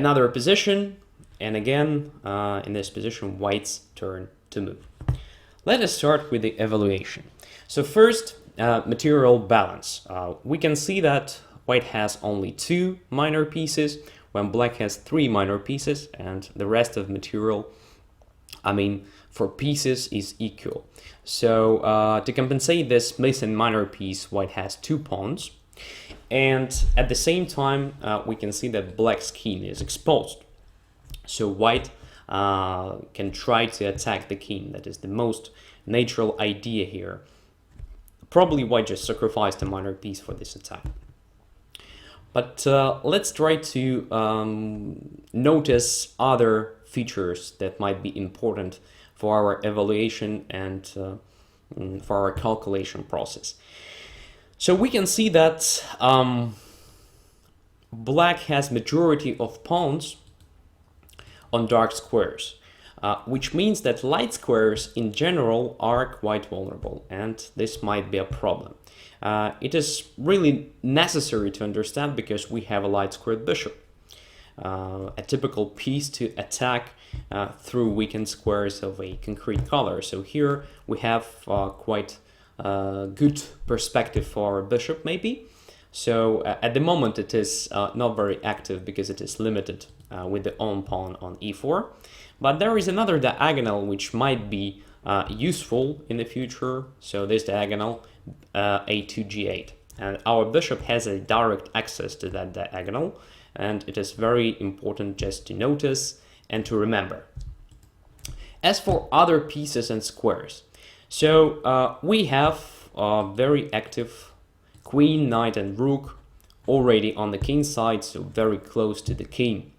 another position, and again, in this position, white's turn to move. Let us start with the evaluation. So first, material balance. We can see that white has only 2 minor pieces, when black has 3 minor pieces, and the rest of material, for pieces, is equal. So to compensate this missing minor piece, white has 2 pawns. And at the same time, we can see that black's king is exposed. So white can try to attack the king. That is the most natural idea here. Probably white just sacrificed a minor piece for this attack. But let's try to notice other features that might be important for our evaluation and for our calculation process. So we can see that black has majority of pawns on dark squares, which means that light squares in general are quite vulnerable, and this might be a problem. It is really necessary to understand because we have a light squared bishop, a typical piece to attack through weakened squares of a concrete color. So here we have quite good perspective for our bishop maybe. So at the moment it is not very active because it is limited with the own pawn on e4. But there is another diagonal which might be useful in the future. So this diagonal a2 g8, and our bishop has a direct access to that diagonal, and it is very important just to notice and to remember. As for other pieces and squares, so we have very active queen, knight and rook already on the king side, so very close to the king,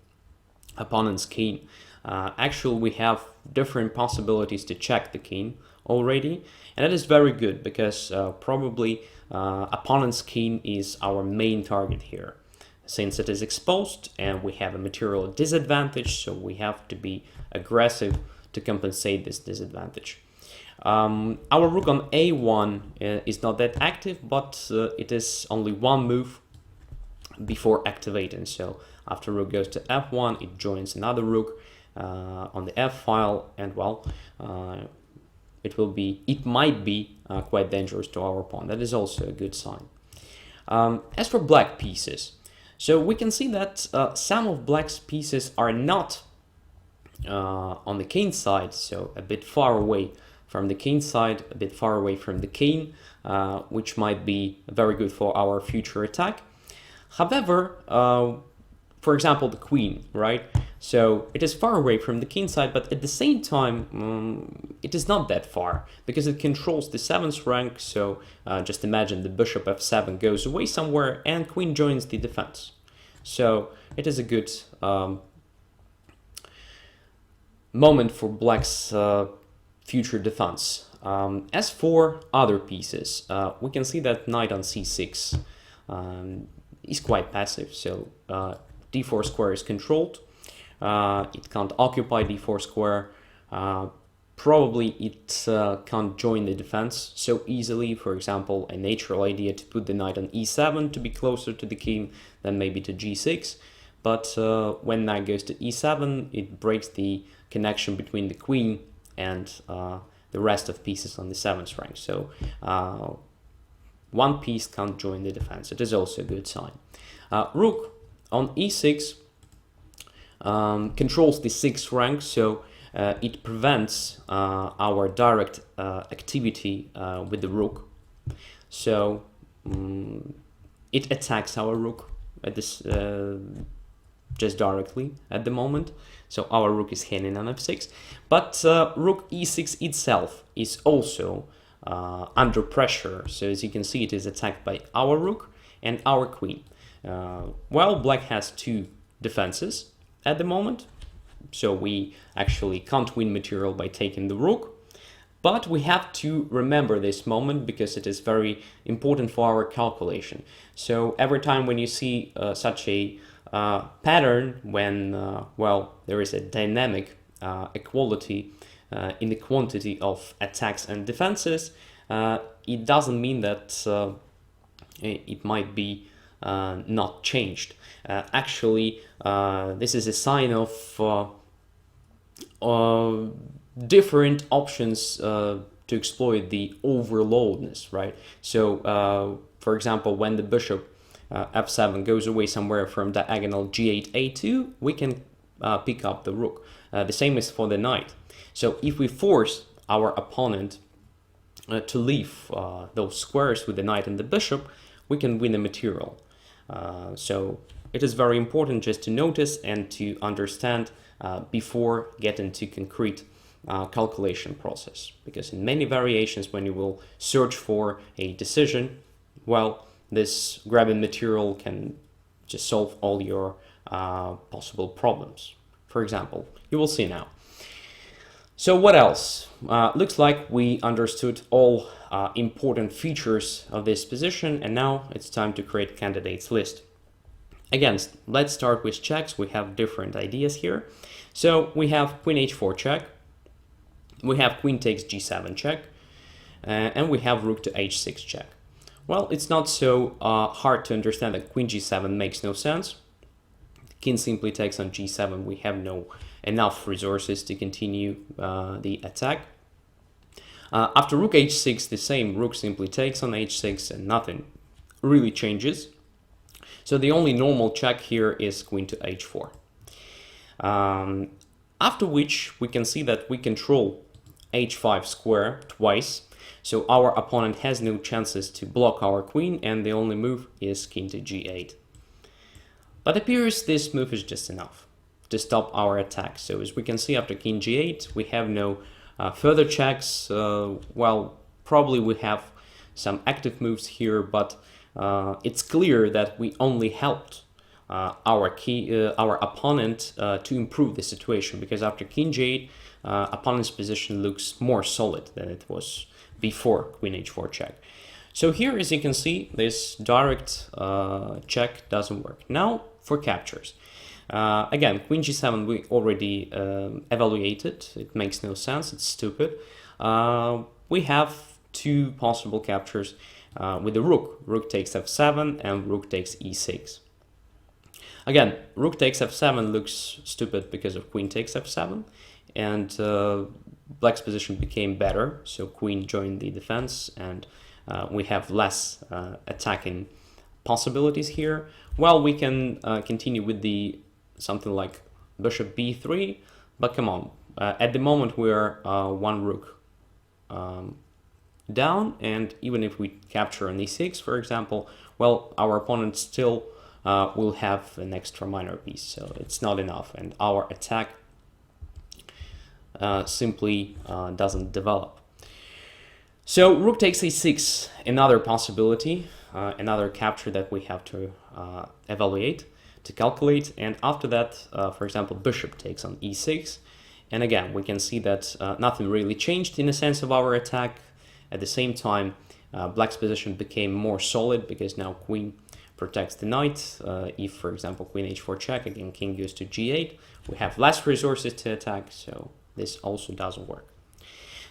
opponent's king. Actually, we have different possibilities to check the king already, and that is very good because probably opponent's king is our main target here, since it is exposed and we have a material disadvantage, so we have to be aggressive to compensate this disadvantage. Our rook on a1 is not that active, but it is only one move before activating. So after rook goes to f1, it joins another rook on the f file, and well, it might be quite dangerous to our pawn. That is also a good sign. As for black pieces, so we can see that some of black's pieces are not on the king side, so a bit far away from the king side, a bit far away from the king, which might be very good for our future attack. However, for example, the queen, right? So it is far away from the king side, but at the same time, it is not that far because it controls the 7th rank. So just imagine the bishop f7 goes away somewhere and queen joins the defense. So it is a good moment for black's future defense. As for other pieces, we can see that knight on c6 is quite passive. So d4 square is controlled. It can't occupy d4 square. Probably it can't join the defense so easily. For example, a natural idea to put the knight on e7 to be closer to the king than maybe to g6. But when knight goes to e7, it breaks the connection between the queen and the rest of pieces on the 7th rank. So one piece can't join the defense. It is also a good sign. Rook on e6 controls the 6th rank, so it prevents our direct activity with the rook. So it attacks our rook at this just directly at the moment. So our rook is hanging on f6, but rook e6 itself is also under pressure. So as you can see, it is attacked by our rook and our queen. Well, black has 2 defenses at the moment, so we actually can't win material by taking the rook, but we have to remember this moment because it is very important for our calculation. So every time when you see such a pattern, when well, there is a dynamic equality in the quantity of attacks and defenses, it doesn't mean that it might be not changed. Actually, this is a sign of different options to exploit the overloadness, right? So, for example, when the bishop f7 goes away somewhere from diagonal g8, a2, we can pick up the rook. The same is for the knight. So if we force our opponent to leave those squares with the knight and the bishop, we can win the material. So it is very important just to notice and to understand before getting to concrete calculation process, because in many variations when you will search for a decision, well, this grabbing material can just solve all your possible problems. For example, you will see now. So what else? Looks like we understood all important features of this position, and now it's time to create candidates list. Again, let's start with checks. We have different ideas here. So we have queen h4 check, we have queen takes g7 check, and we have rook to h6 check. Well, it's not so hard to understand that queen g7 makes no sense. King simply takes on g7. We have no enough resources to continue the attack. After rook h6, the same. Rook simply takes on h6 and nothing really changes. So the only normal check here is queen to h4. After which we can see that we control h5 square twice. So our opponent has no chances to block our queen, and the only move is king to g8. But appears this move is just enough to stop our attack. So as we can see, after king g8, we have no further checks. Well, probably we have some active moves here, but it's clear that we only helped our opponent to improve the situation, because after king g8, opponent's position looks more solid than it was before queen h4 check. So here, as you can see, this direct check doesn't work. Now for captures. Again, queen g7 we already evaluated. It makes no sense, it's stupid. We have two possible captures with the rook. Rook takes f7 and rook takes e6. Again, rook takes f7 looks stupid because of queen takes f7, and black's position became better, so queen joined the defense, and we have less attacking possibilities here. Well, we can continue with the something like bishop b3, but come on, at the moment we are one rook down, and even if we capture an e6, for example, well, our opponent still will have an extra minor piece, so it's not enough, and our attack simply doesn't develop. So rook takes a6, another possibility, another capture that we have to evaluate, to calculate, and after that, for example, bishop takes on e6, and again we can see that nothing really changed in the sense of our attack. At the same time, black's position became more solid because now queen protects the knight. If, for example, queen h4 check, again king goes to g8, we have less resources to attack, so this also doesn't work.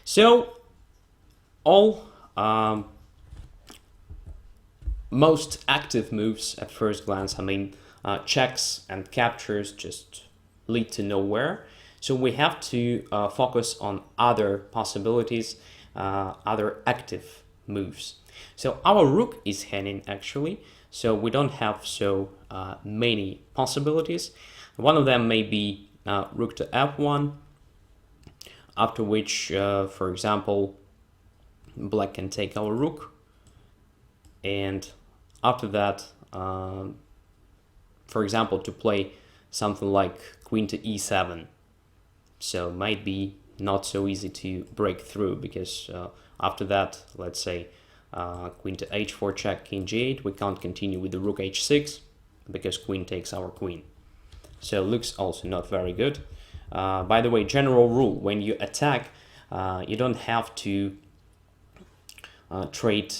So all most active moves at first glance, I mean, checks and captures just lead to nowhere. So we have to focus on other possibilities, other active moves. So our rook is hanging actually, so we don't have so many possibilities. One of them may be rook to f1, after which, for example, black can take our rook, and after that, for example, to play something like queen to e7. So might be not so easy to break through, because after that, let's say queen to h4 check, king g8, we can't continue with the rook h6 because queen takes our queen. So looks also not very good. By the way, general rule, when you attack, you don't have to trade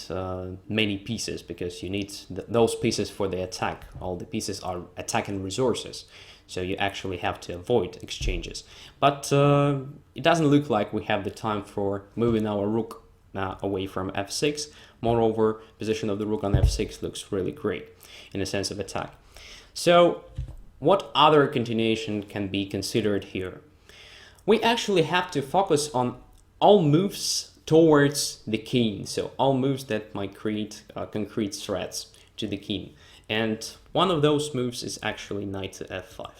many pieces, because you need those pieces for the attack. All the pieces are attacking resources, so you actually have to avoid exchanges. But it doesn't look like we have the time for moving our rook away from f6. Moreover, position of the rook on f6 looks really great in a sense of attack. So what other continuation can be considered here? We actually have to focus on all moves towards the king, so all moves that might create concrete threats to the king. And one of those moves is actually knight to f5.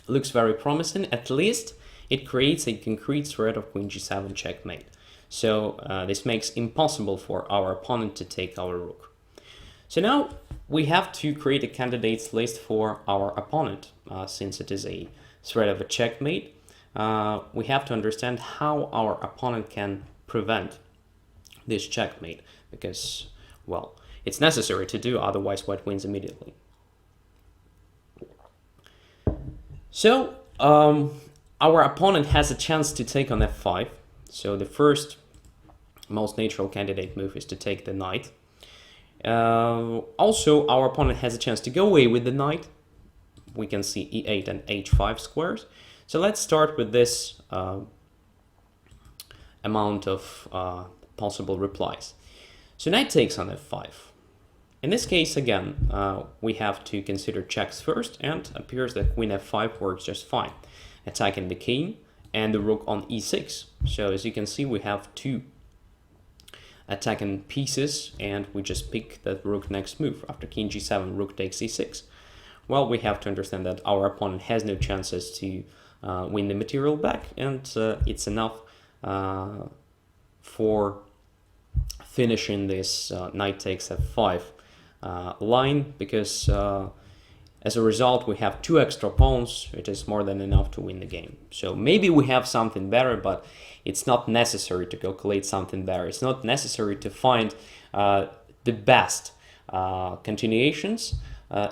Looks very promising. At least it creates a concrete threat of queen g7 checkmate. So this makes impossible for our opponent to take our rook. So now we have to create a candidates list for our opponent. Since it is a threat of a checkmate, we have to understand how our opponent can prevent this checkmate, because, well, it's necessary to do, otherwise white wins immediately. So our opponent has a chance to take on f5. So the first most natural candidate move is to take the knight. Also, our opponent has a chance to go away with the knight. We can see e8 and h5 squares. So let's start with this amount of possible replies. So knight takes on f5. In this case, again, we have to consider checks first, and appears that queen f5 works just fine, attacking the king and the rook on e6. So as you can see, we have two attacking pieces, and we just pick the rook next move. After king g7, rook takes e6. Well, we have to understand that our opponent has no chances to win the material back, and it's enough for finishing this knight takes f5 line, because as a result we have two extra pawns. It is more than enough to win the game. So maybe we have something better, but it's not necessary to calculate something better. It's not necessary to find the best continuations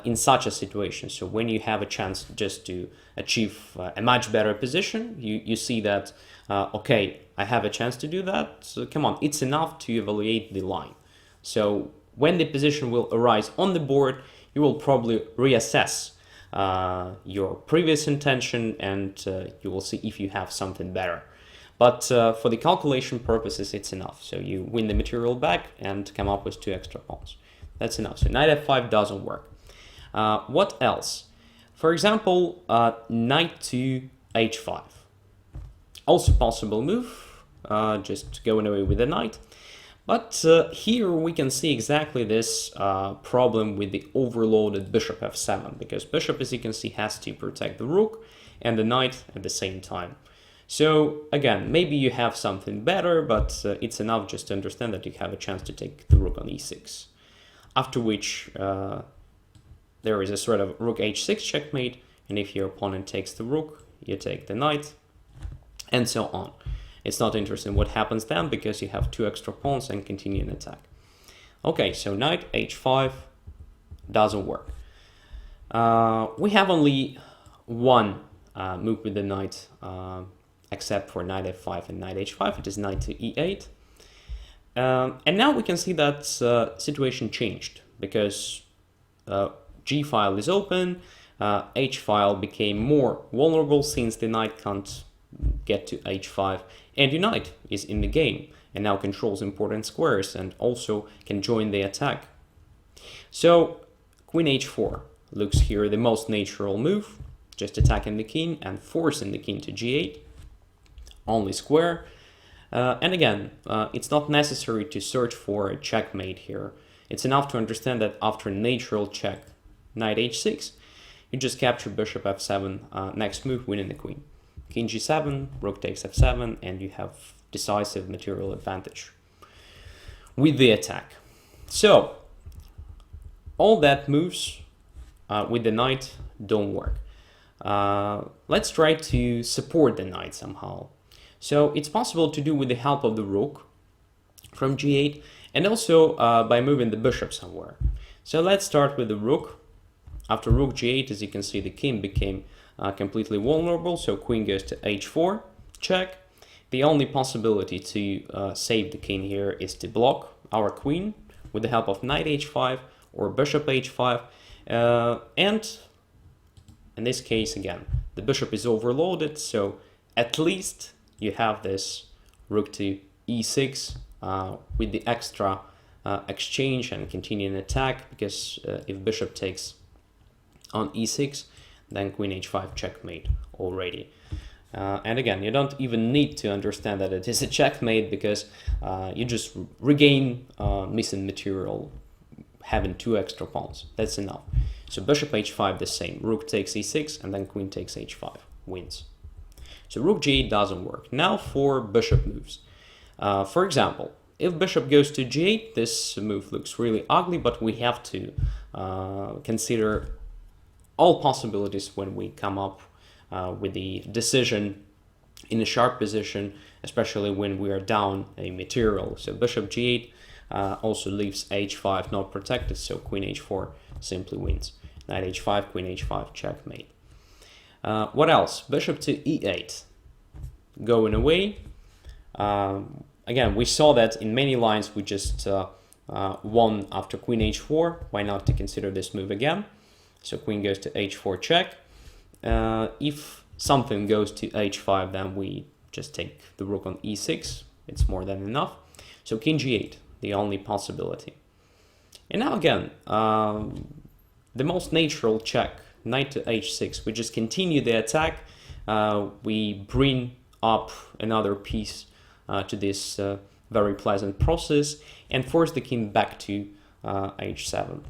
in such a situation. So when you have a chance just to achieve a much better position, you see that, okay, I have a chance to do that, so come on, it's enough to evaluate the line. So when the position will arise on the board, you will probably reassess your previous intention, and you will see if you have something better. But for the calculation purposes, it's enough. So you win the material back and come up with two extra pawns. That's enough. So knight f5 doesn't work. What else? For example, knight to h5. Also possible move, just going away with the knight. But here we can see exactly this problem with the overloaded bishop f7, because bishop, as you can see, has to protect the rook and the knight at the same time. So again, maybe you have something better, but it's enough just to understand that you have a chance to take the rook on e6. After which there is a threat of rook h6 checkmate, and if your opponent takes the rook, you take the knight, and so on. It's not interesting what happens then, because you have two extra pawns and continue an attack. Okay, so knight h5 doesn't work. We have only one move with the knight, except for knight f5 and knight h5. It is knight to e8. And now we can see that situation changed, because g file is open, h file became more vulnerable since the knight can't get to h5, and your knight is in the game and now controls important squares and also can join the attack. So queen h4 looks here the most natural move, just attacking the king and forcing the king to g8, only square. And again, it's not necessary to search for a checkmate here. It's enough to understand that after natural check, knight h6, you just capture bishop f7, next move, winning the queen. King g7, rook takes f7, and you have decisive material advantage with the attack. So all that moves with the knight don't work. Let's try to support the knight somehow. So it's possible to do with the help of the rook from g8, and also by moving the bishop somewhere. So let's start with the rook. After rook g8, as you can see, the king became completely vulnerable, so queen goes to h4, check. The only possibility to save the king here is to block our queen with the help of knight h5 or bishop h5, and in this case, again, the bishop is overloaded, so at least you have this rook to e6 with the extra exchange and continue an attack, because if bishop takes on e6, then queen h5 checkmate already. And again, you don't even need to understand that it is a checkmate, because you just regain missing material having 2 extra pawns. That's enough. So bishop h5 the same, rook takes e6, and then queen takes h5, wins. So rook g8 doesn't work. Now for bishop moves. For example, if bishop goes to g8, this move looks really ugly, but we have to consider all possibilities when we come up with the decision in a sharp position, especially when we are down a material. So bishop g8 also leaves h5 not protected, so queen h4 simply wins. Knight h5, queen h5, checkmate. What else? Bishop to e8, going away. Again, we saw that in many lines we just won after queen h4. Why not to consider this move again? So queen goes to h4 check. If something goes to h5, then we just take the rook on e6. It's more than enough. So king g8, the only possibility. And now again, the most natural check, knight to h6. We just continue the attack. We bring up another piece to this very pleasant process and force the king back to h7.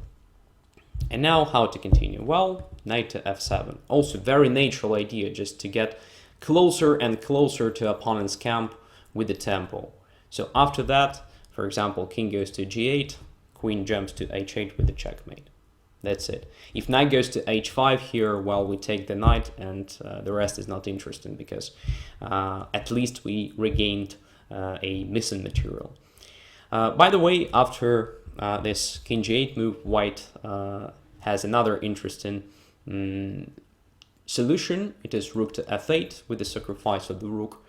And now how to continue? Well, knight to f7. Also very natural idea, just to get closer and closer to opponent's camp with the tempo. So after that, for example, king goes to g8, queen jumps to h8 with the checkmate. That's it. If knight goes to h5 here, well, we take the knight, and the rest is not interesting, because at least we regained a missing material. By the way, after this king g8 move, white has another interesting solution. It is rook to f8 with the sacrifice of the rook.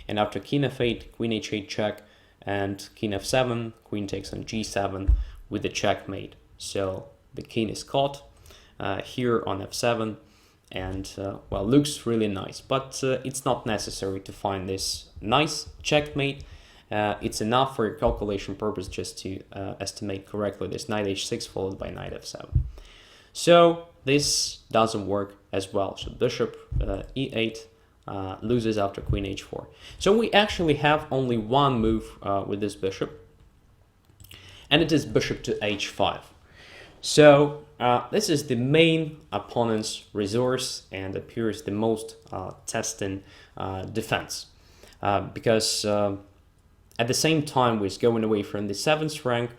And after king f8, queen h8 check, and king f7, queen takes on g7 with the checkmate. So the king is caught here on f7, and well, looks really nice, but it's not necessary to find this nice checkmate. It's enough for your calculation purpose just to estimate correctly this knight h6 followed by knight f7. So this doesn't work as well. So bishop e8 loses after queen h4. So we actually have only one move with this bishop, and it is bishop to h5. So this is the main opponent's resource and appears the most testing defense, because at the same time with going away from the 7th rank,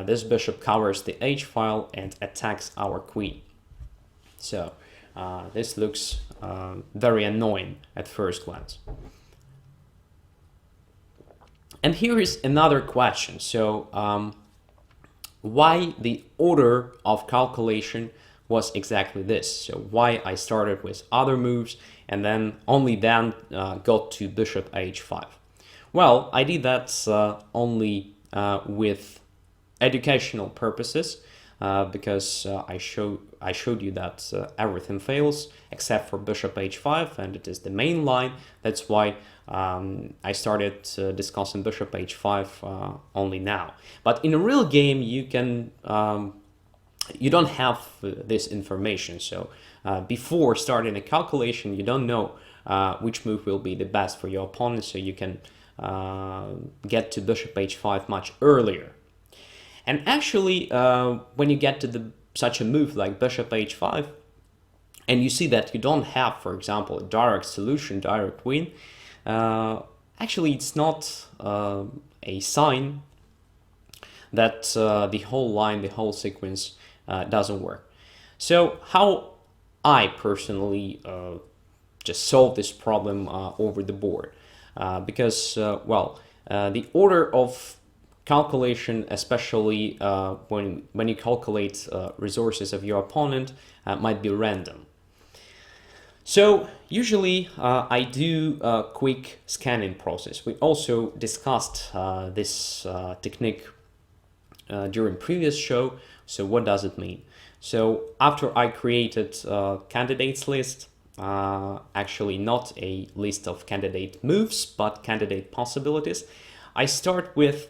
this bishop covers the h file and attacks our queen. So this looks very annoying at first glance. And here is another question. So why the order of calculation was exactly this? So why I started with other moves and then only then got to bishop h5? Well, I did that only with educational purposes, because I showed you that everything fails except for bishop h5, and it is the main line. That's why I started discussing bishop h5 only now. But in a real game, you can you don't have this information. So before starting a calculation, you don't know which move will be the best for your opponent, so you can get to bishop h5 much earlier. And actually, when you get to such a move like bishop h5, and you see that you don't have, for example, a direct solution, direct win, actually it's not a sign that the whole line, the whole sequence doesn't work. So how I personally just solve this problem over the board? Because, well, the order of calculation, especially when you calculate resources of your opponent, might be random. So usually I do a quick scanning process. We also discussed this technique during previous show. So what does it mean? So after I created a candidates list, actually not a list of candidate moves, but candidate possibilities, I start with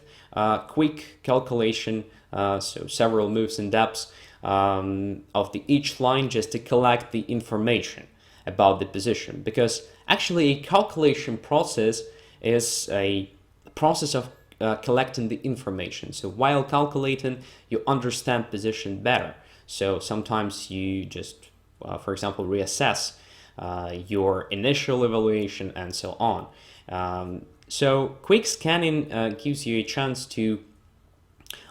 quick calculation, so several moves in depth of each line just to collect the information about the position, because actually a calculation process is a process of collecting the information. So while calculating, you understand position better. So sometimes you just, for example, reassess your initial evaluation and so on. So quick scanning gives you a chance to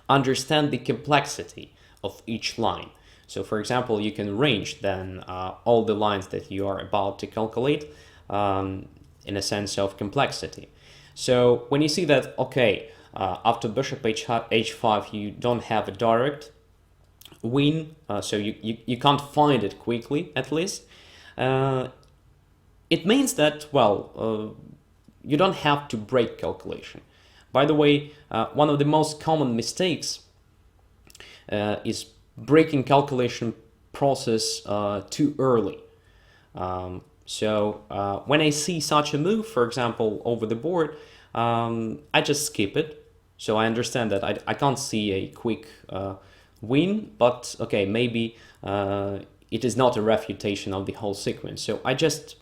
understand the complexity of each line. So for example, you can range then all the lines that you are about to calculate in a sense of complexity. So when you see that, okay, after bishop h5, you don't have a direct win, so you can't find it quickly, at least, it means that, well, you don't have to break calculation. By the way, one of the most common mistakes is breaking calculation process too early. So when I see such a move, for example, over the board, I just skip it. So I understand that I can't see a quick win, but okay, maybe it is not a refutation of the whole sequence. So I just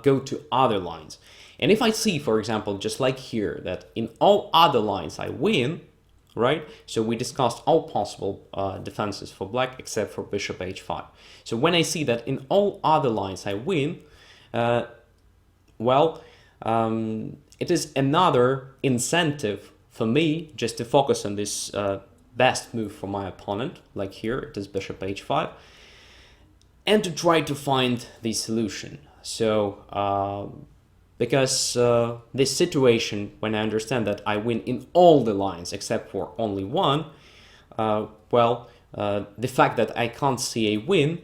go to other lines. And if I see, for example, just like here, that in all other lines I win, right? So we discussed all possible defenses for black except for bishop h5. So when I see that in all other lines I win, well, it is another incentive for me just to focus on this best move for my opponent, like here, it is bishop h5, and to try to find the solution. So, because this situation, when I understand that I win in all the lines except for only one, well, the fact that I can't see a win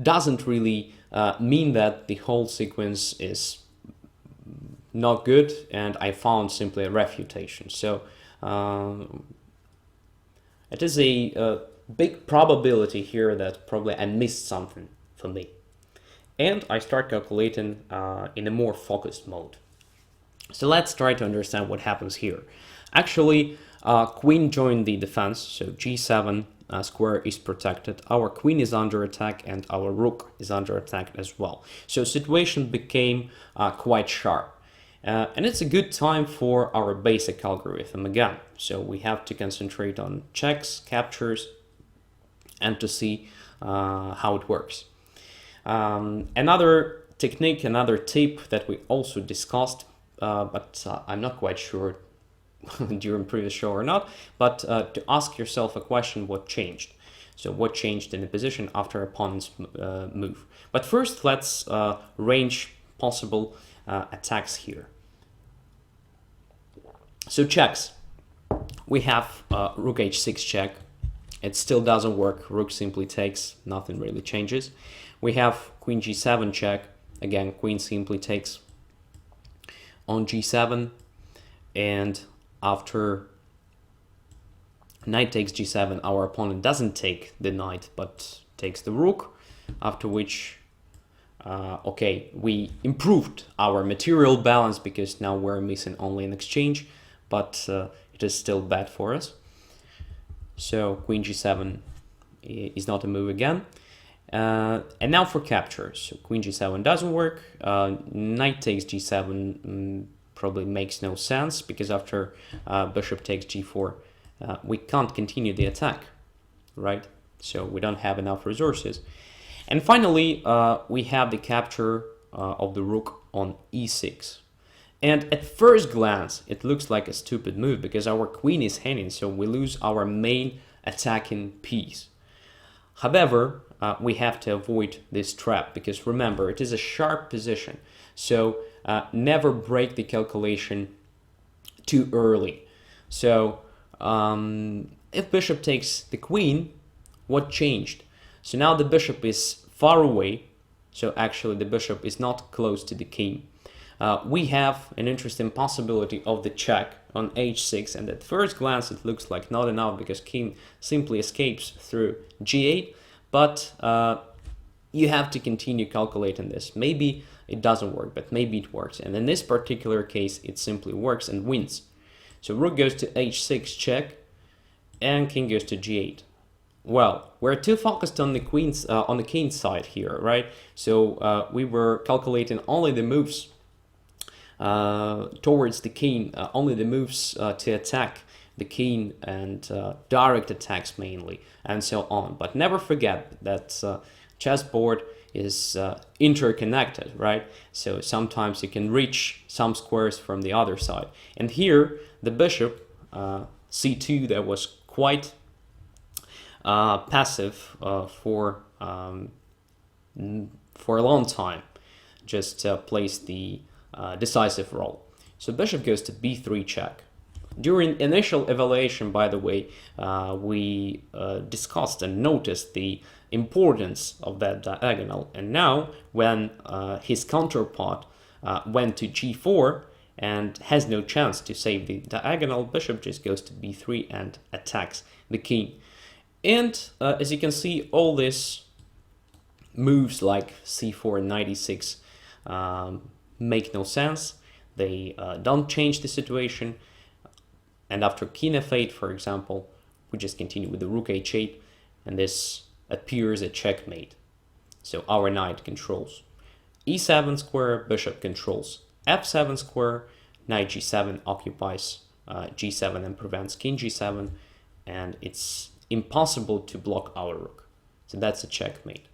doesn't really mean that the whole sequence is not good and I found simply a refutation. So it is a big probability here that probably I missed something for me. And I start calculating in a more focused mode. So let's try to understand what happens here. Actually, queen joined the defense, so g7 square is protected, our queen is under attack, and our rook is under attack as well. So situation became quite sharp. And it's a good time for our basic algorithm again. So we have to concentrate on checks, captures, and to see how it works. Another technique, another tip that we also discussed, but I'm not quite sure during previous show or not, but to ask yourself a question, what changed? So what changed in the position after opponent's move? But first, let's range possible attacks here. So checks. We have rook h6 check. It still doesn't work. Rook simply takes. Nothing really changes. We have queen g7 check. Again, queen simply takes on g7. And after knight takes g7, our opponent doesn't take the knight, but takes the rook. After which, okay, we improved our material balance because now we're missing only an exchange, but it is still bad for us. So queen g7 is not a move again. And now for capture. So queen g7 doesn't work. Knight takes g7 probably makes no sense because after bishop takes g4, we can't continue the attack, right? So we don't have enough resources. And finally, we have the capture of the rook on e6. And at first glance, it looks like a stupid move because our queen is hanging, so we lose our main attacking piece. However, we have to avoid this trap because remember, it is a sharp position. So never break the calculation too early. So if bishop takes the queen, what changed? So now the bishop is far away. So actually the bishop is not close to the king. We have an interesting possibility of the check on h6, and at first glance it looks like not enough because king simply escapes through g8, but you have to continue calculating this. Maybe it doesn't work, but maybe it works. And in this particular case, it simply works and wins. So rook goes to h6 check, and king goes to g8. Well, we're too focused on the king side here, right? So we were calculating only the moves towards the king, only the moves to attack the king, and direct attacks mainly, and so on. But never forget that chessboard is interconnected, right? So sometimes you can reach some squares from the other side. And here, the bishop, c2, that was quite passive for a long time, just plays the decisive role. So bishop goes to b3 check. During initial evaluation, by the way, we discussed and noticed the importance of that diagonal. And now, when his counterpart went to g4 and has no chance to save the diagonal, bishop just goes to b3 and attacks the king. And as you can see, all these moves like c4 and knight e6 make no sense. They don't change the situation. And after king f8, for example, we just continue with the rook h8, and this appears a checkmate. So our knight controls e7 square, bishop controls f7 square, knight g7 occupies g7 and prevents king g7, and it's impossible to block our rook. So that's a checkmate.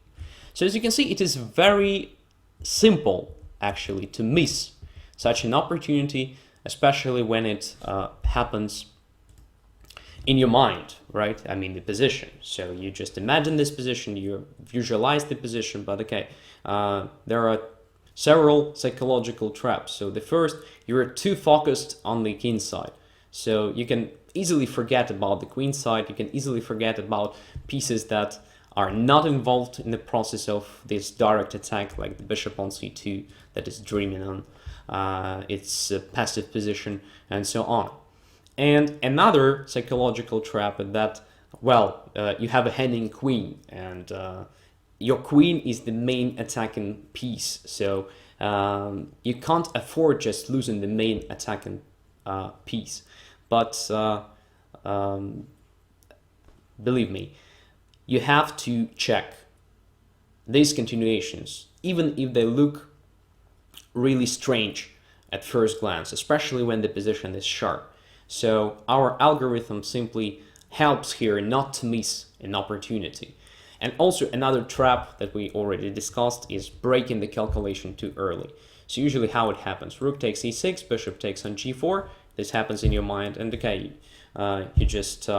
So as you can see, it is very simple actually to miss such an opportunity, especially when it happens in your mind, right? I mean, the position. So you just imagine this position, you visualize the position, but okay, there are several psychological traps. So the first, you're too focused on the king side. So you can easily forget about the queen side, you can easily forget about pieces that are not involved in the process of this direct attack, like the bishop on c2 that is dreaming on its passive position, and so on. And another psychological trap is that, well, you have a hanging queen, and your queen is the main attacking piece, so you can't afford just losing the main attacking piece. But believe me, you have to check these continuations, even if they look really strange at first glance, especially when the position is sharp. So our algorithm simply helps here not to miss an opportunity. And also another trap that we already discussed is breaking the calculation too early. So usually how it happens, rook takes e6, bishop takes on g4, this happens in your mind, and okay, you just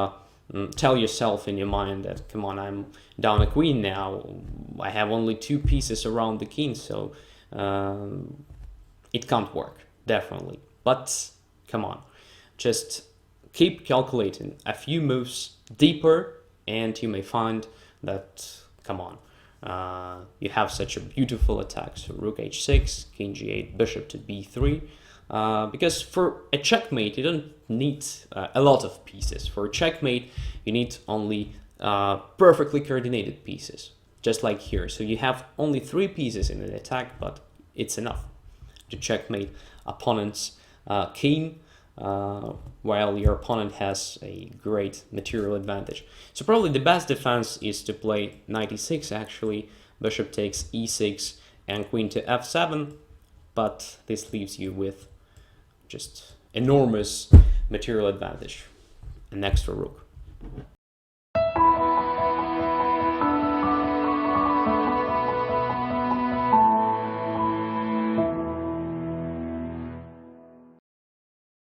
tell yourself in your mind that, come on, I'm down a queen now, I have only two pieces around the king, so it can't work, definitely. But come on, just keep calculating a few moves deeper, and you may find that, come on, you have such a beautiful attack. So rook h6, king g8, bishop to b3. Because for a checkmate, you don't need a lot of pieces. For a checkmate, you need only perfectly coordinated pieces, just like here. So you have only 3 pieces in an attack, but it's enough to checkmate opponent's king, while your opponent has a great material advantage. So probably the best defense is to play knight e6, actually. Bishop takes e6 and queen to f7, but this leaves you with just enormous material advantage, an extra rook.